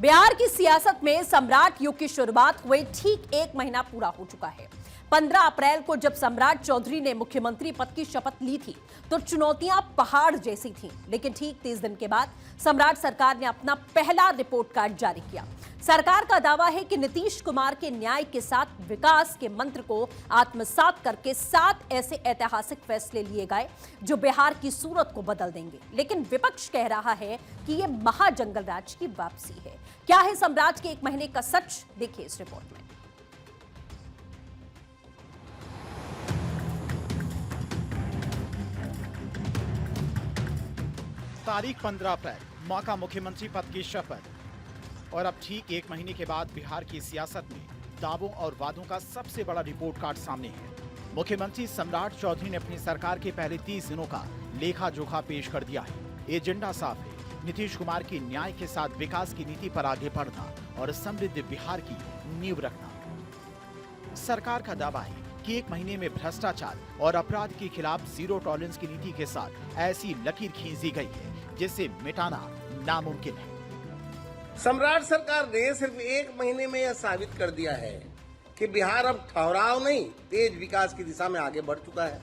बिहार की सियासत में सम्राट युग की शुरुआत हुए ठीक 1 महीना पूरा हो चुका है। 15 अप्रैल को जब सम्राट चौधरी ने मुख्यमंत्री पद की शपथ ली थी तो चुनौतियां पहाड़ जैसी थीं, लेकिन ठीक 30 दिन के बाद सम्राट सरकार ने अपना पहला रिपोर्ट कार्ड जारी किया। सरकार का दावा है कि नीतीश कुमार के न्याय के साथ विकास के मंत्र को आत्मसात करके 7 ऐसे ऐतिहासिक फैसले लिए गए जो बिहार की सूरत को बदल देंगे। लेकिन विपक्ष कह रहा है कि यह महाजंगल राज की वापसी है। क्या है सम्राट के 1 महीने का सच, देखिए इस रिपोर्ट में। तारीख 15 अप्रैल, मौका मुख्यमंत्री पद की शपथ। और अब ठीक 1 महीने के बाद बिहार की सियासत में दावों और वादों का सबसे बड़ा रिपोर्ट कार्ड सामने है। मुख्यमंत्री सम्राट चौधरी ने अपनी सरकार के पहले 30 दिनों का लेखा जोखा पेश कर दिया है। एजेंडा साफ है, नीतीश कुमार की न्याय के साथ विकास की नीति पर आगे बढ़ना और समृद्ध बिहार की नींव रखना। सरकार का दावा है कि 1 महीने में भ्रष्टाचार और अपराध के खिलाफ जीरो टॉलरेंस की नीति के साथ ऐसी लकीर खींच दी गई है जिसे मिटाना नामुमकिन है। सम्राट सरकार ने सिर्फ 1 महीने में यह साबित कर दिया है कि बिहार अब ठहराव नहीं, तेज विकास की दिशा में आगे बढ़ चुका है।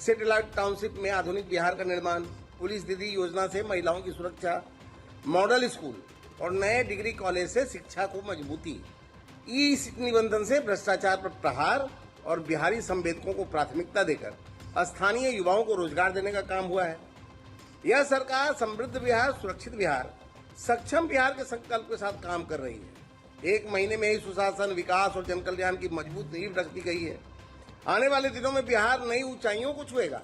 सैटेलाइट टाउनशिप में आधुनिक बिहार का निर्माण, पुलिस दीदी योजना से महिलाओं की सुरक्षा, मॉडल स्कूल और नए डिग्री कॉलेज से शिक्षा को मजबूती, ई निबंधन से भ्रष्टाचार पर प्रहार और बिहारी संवेदकों को प्राथमिकता देकर स्थानीय युवाओं को रोजगार देने का काम हुआ है। यह सरकार समृद्ध बिहार, सुरक्षित बिहार, सक्षम बिहार के संकल्प के साथ काम कर रही है। 1 महीने में ही सुशासन, विकास और जन कल्याण की मजबूत नींव रख दी गई है। आने वाले दिनों में बिहार नई ऊंचाइयों को छुएगा।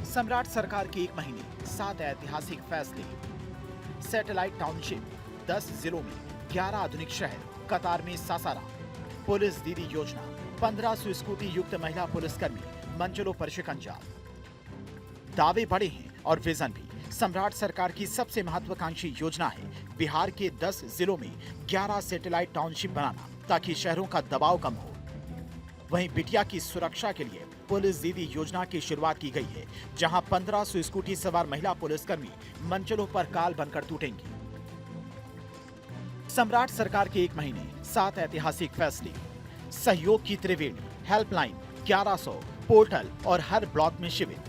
सम्राट सरकार के 1 महीने, 7 ऐतिहासिक फैसले, सैटेलाइट टाउनशिप, 10 जिलों में 11 आधुनिक शहर, कतार में सासाराम, पुलिस दीदी योजना, 1500 स्कूटी युक्त महिला पुलिसकर्मी, मंचलों पर शिकंजा। दावे बड़े हैं और विजन भी। सम्राट सरकार की सबसे महत्वाकांक्षी योजना है बिहार के 10 जिलों में 11 सैटेलाइट टाउनशिप बनाना ताकि शहरों का दबाव कम हो। वहीं बिटिया की सुरक्षा के लिए पुलिस दीदी योजना की शुरुआत की गई है, जहां 1500 स्कूटी सवार महिला पुलिसकर्मी मंचलों पर काल बनकर टूटेंगी। सम्राट सरकार के 1 महीने, 7 ऐतिहासिक फैसले, सहयोग की त्रिवेणी, हेल्पलाइन, 1100 पोर्टल और हर ब्लॉक में शिविर,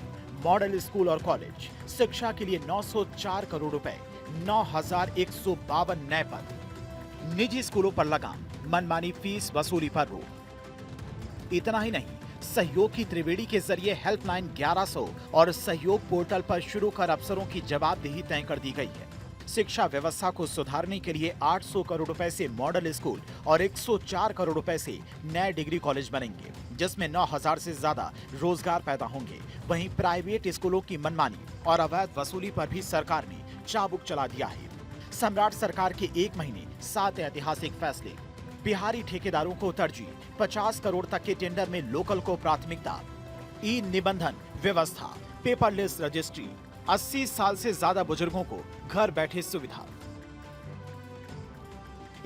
मॉडल स्कूल और कॉलेज, शिक्षा के लिए 904 करोड़ रुपए, 9152 नए पद, निजी स्कूलों पर लगाम, मनमानी फीस वसूली पर रोक। इतना ही नहीं, सहयोग की त्रिवेणी के जरिए हेल्पलाइन 1100 और सहयोग पोर्टल पर शुरू कर अफसरों की जवाबदेही तय कर दी गई है। शिक्षा व्यवस्था को सुधारने के लिए 800 करोड़ रुपए से मॉडल स्कूल और 104 करोड़ रुपए से नए डिग्री कॉलेज बनेंगे, जिसमें 9000 से ज्यादा रोजगार पैदा होंगे। वहीं प्राइवेट स्कूलों की मनमानी और अवैध वसूली पर भी सरकार ने चाबुक चला दिया है। सम्राट सरकार के 1 महीने, 7 ऐतिहासिक फैसले, बिहारी ठेकेदारों को तरजीह, 50 करोड़ तक के टेंडर में लोकल को प्राथमिकता, ई निबंधन व्यवस्था, पेपरलेस रजिस्ट्री, 80 साल से ज्यादा बुजुर्गों को घर बैठे सुविधा।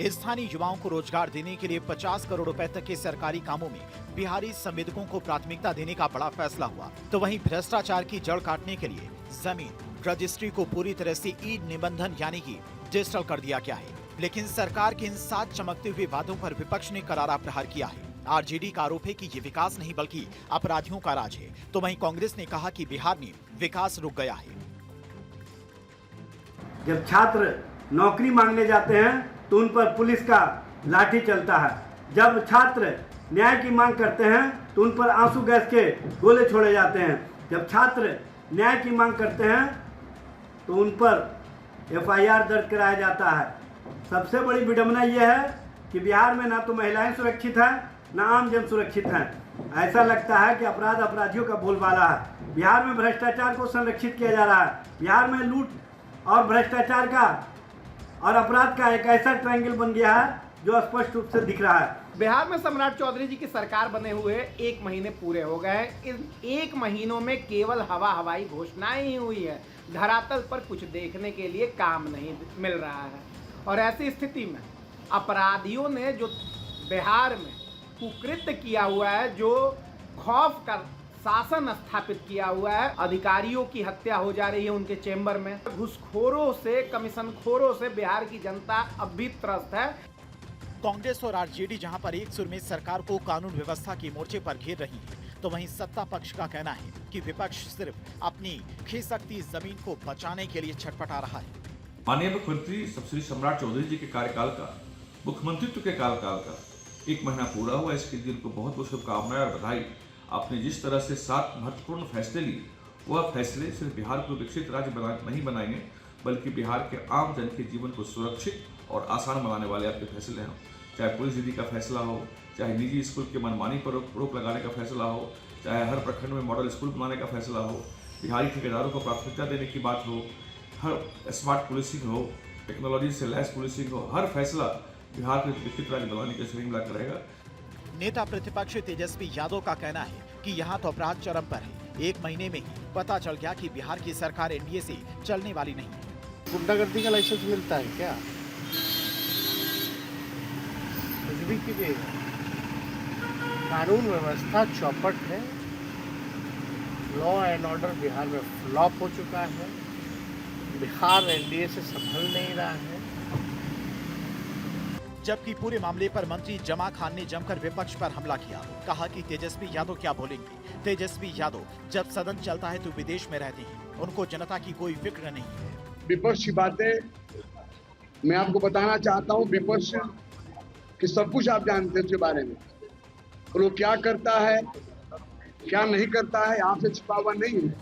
स्थानीय युवाओं को रोजगार देने के लिए 50 करोड़ रुपए तक के सरकारी कामों में बिहारी संवेदकों को प्राथमिकता देने का बड़ा फैसला हुआ। तो वहीं भ्रष्टाचार की जड़ काटने के लिए जमीन रजिस्ट्री को पूरी तरह से ई निबंधन यानी कि डिजिटल कर दिया गया है। लेकिन सरकार के इन 7 चमकते हुए वादों पर विपक्ष ने करारा प्रहार किया है। आरजेडी का आरोप है कि ये विकास नहीं बल्कि अपराधियों का राज है। तो वहीं कांग्रेस ने कहा कि बिहार में विकास रुक गया है। जब छात्र नौकरी मांगने जाते हैं तो उन पर पुलिस का लाठी चलता है। जब छात्र न्याय की मांग करते हैं तो उन पर आंसू गैस के गोले छोड़े जाते हैं। जब छात्र न्याय की मांग करते हैं तो उन पर एफआईआर दर्ज कराया जाता है। सबसे बड़ी विडंबना यह है कि बिहार में ना तो महिलाएं सुरक्षित हैं, ना आम जन सुरक्षित हैं। ऐसा लगता है कि अपराध अपराधियों का बोलबाला है। बिहार में भ्रष्टाचार को संरक्षित किया जा रहा है। बिहार में लूट और भ्रष्टाचार का और अपराध का एक ऐसा ट्रायंगल बन गया है जो स्पष्ट रूप से दिख रहा है। बिहार में सम्राट चौधरी जी की सरकार बने हुए 1 महीने पूरे हो गए हैं। इन 1 महीनों में केवल हवाई घोषणाएं ही हुई है, धरातल पर कुछ देखने के लिए काम नहीं मिल रहा है। और ऐसी स्थिति में अपराधियों ने जो बिहार में कुकृत्य किया हुआ है, जो खौफ का शासन स्थापित किया हुआ है। अधिकारियों की हत्या हो जा रही है उनके चेंबर में। घूसखोरों से, कमीशनखोरों से बिहार की जनता अब भी त्रस्त है। कांग्रेस और आरजेडी जहां पर एक सुर में सरकार को कानून व्यवस्था के मोर्चे पर घेर रही है, तो वहीं सत्ता पक्ष का कहना है कि विपक्ष सिर्फ अपनी खिसकती जमीन को बचाने के लिए छटपटा रहा है। माननीय मुख्यमंत्री श्री सम्राट चौधरी जी के कार्यकाल का, मुख्यमंत्रित्व के कार्यकाल का 1 महीना पूरा हुआ। इसके लिए उनको बहुत बहुत शुभकामनाएं और बधाई। आपने जिस तरह से 7 महत्वपूर्ण फैसले लिए, वह फैसले सिर्फ बिहार को विकसित राज्य नहीं बनाएंगे, बल्कि बिहार के आम जन के जीवन को सुरक्षित और आसान बनाने वाले आपके फैसले हैं। चाहे पुलिस दीदी का फैसला हो, चाहे निजी स्कूल के मनमानी पर रोक लगाने का फैसला हो, चाहे हर प्रखंड में मॉडल स्कूल बनाने का फैसला हो, बिहारी ठेकेदारों को प्राथमिकता देने की बात हो, हर स्मार्ट पुलिसिंग हो, टेक्नोलॉजी से लैस पुलिसिंग हो, हर फैसला बिहार को विकसित राज्य बनाने के श्रेणी में करेगा। नेता प्रतिपक्ष तेजस्वी यादव का कहना है कि यहाँ तो अपराध चरम पर है। 1 महीने में ही पता चल गया कि बिहार की सरकार एनडीए से चलने वाली नहीं है। गुंडागर्दी का लाइसेंस मिलता है क्या? कुछ भी कीजिएगा, कानून व्यवस्था चौपट है। लॉ एंड ऑर्डर बिहार में फ्लॉप हो चुका है। बिहार एनडीए से संभल नहीं रहा है। जबकि पूरे मामले पर मंत्री जमा खान ने जमकर विपक्ष पर हमला किया। कहा कि तेजस्वी यादव क्या बोलेंगे। तेजस्वी यादव जब सदन चलता है तो विदेश में रहते हैं, उनको जनता की कोई फिक्र नहीं है। विपक्ष की बातें मैं आपको बताना चाहता हूँ। विपक्ष कि सब कुछ आप जानते हैं उसके बारे में। वो लोग क्या करता है, क्या नहीं करता है, आपसे छिपा हुआ नहीं है।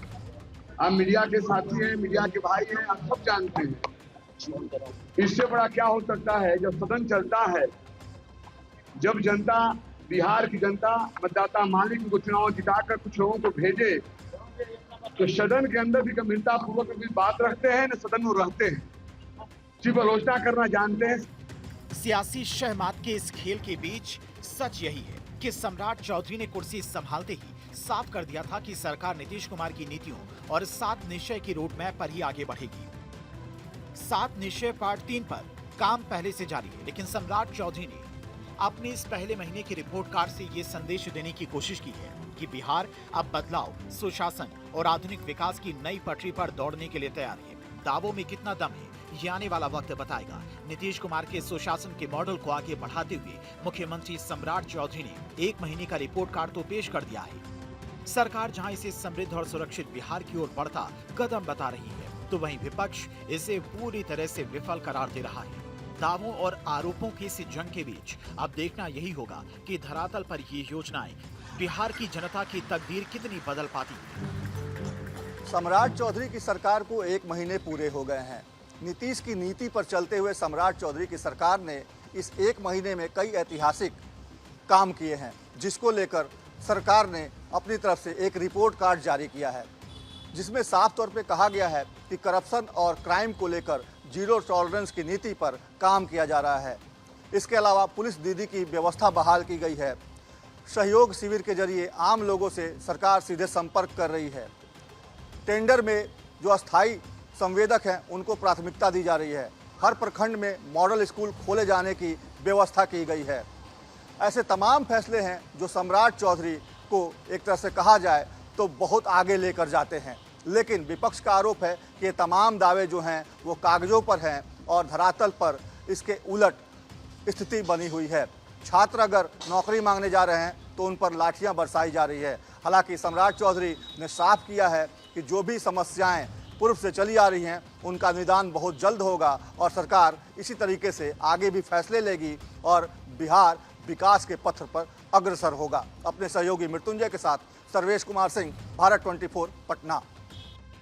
आप मीडिया के साथी हैं, मीडिया के भाई हैं, आप सब जानते हैं। इससे बड़ा क्या हो सकता है जब सदन चलता है, जब जनता, बिहार की जनता, मतदाता मालिक को चुनाव जिताकर कुछ लोगों को भेजे, तो सदन के अंदर भी गंभीरता पूर्वक बात रखते हैं, न सदन में रहते हैं, सिर्फ आलोचना करना जानते हैं। सियासी शहमात के इस खेल के बीच सच यही है कि सम्राट चौधरी ने कुर्सी संभालते ही साफ कर दिया था कि सरकार नीतीश कुमार की नीतियों और 7 निश्चय की रोड मैप पर ही आगे बढ़ेगी। 7 निश्चय पार्ट 3 पर काम पहले से जारी है, लेकिन सम्राट चौधरी ने अपने इस पहले महीने की रिपोर्ट कार्ड से ये संदेश देने की कोशिश की है कि बिहार अब बदलाव, सुशासन और आधुनिक विकास की नई पटरी पर दौड़ने के लिए तैयार है। दावों में कितना दम है, ये आने वाला वक्त बताएगा। नीतीश कुमार के सुशासन के मॉडल को आगे बढ़ाते हुए मुख्यमंत्री सम्राट चौधरी ने 1 महीने का रिपोर्ट कार्ड तो पेश कर दिया है। सरकार जहां इसे समृद्ध और सुरक्षित बिहार की ओर बढ़ता कदम बता रही है, तो वहीं विपक्ष इसे पूरी तरह से विफल करार दे रहा है। दावों और आरोपों की इस जंग के बीच अब देखना यही होगा कि धरातल पर ये योजनाएं बिहार की जनता की तकदीर कितनी बदल पाती है। सम्राट चौधरी की सरकार को 1 महीने पूरे हो गए हैं। नीतीश की नीति पर चलते हुए सम्राट चौधरी की सरकार ने इस 1 महीने में कई ऐतिहासिक काम किए हैं, जिसको लेकर सरकार ने अपनी तरफ से एक रिपोर्ट कार्ड जारी किया है, जिसमें साफ तौर पे कहा गया है कि करप्शन और क्राइम को लेकर जीरो टॉलरेंस की नीति पर काम किया जा रहा है। इसके अलावा पुलिस दीदी की व्यवस्था बहाल की गई है। सहयोग शिविर के जरिए आम लोगों से सरकार सीधे संपर्क कर रही है। टेंडर में जो अस्थायी संवेदक हैं उनको प्राथमिकता दी जा रही है। हर प्रखंड में मॉडल स्कूल खोले जाने की व्यवस्था की गई है। ऐसे तमाम फैसले हैं जो सम्राट चौधरी को एक तरह से कहा जाए तो बहुत आगे लेकर जाते हैं, लेकिन विपक्ष का आरोप है कि ये तमाम दावे जो हैं वो कागजों पर हैं और धरातल पर इसके उलट स्थिति बनी हुई है। छात्र अगर नौकरी मांगने जा रहे हैं तो उन पर लाठियां बरसाई जा रही है। हालांकि सम्राट चौधरी ने साफ किया है कि जो भी समस्याएं पूर्व से चली आ रही हैं उनका निदान बहुत जल्द होगा और सरकार इसी तरीके से आगे भी फैसले लेगी और बिहार विकास के पथ पर अग्रसर होगा। अपने सहयोगी मृत्युंजय के साथ सर्वेश कुमार सिंह, भारत 24 पटना।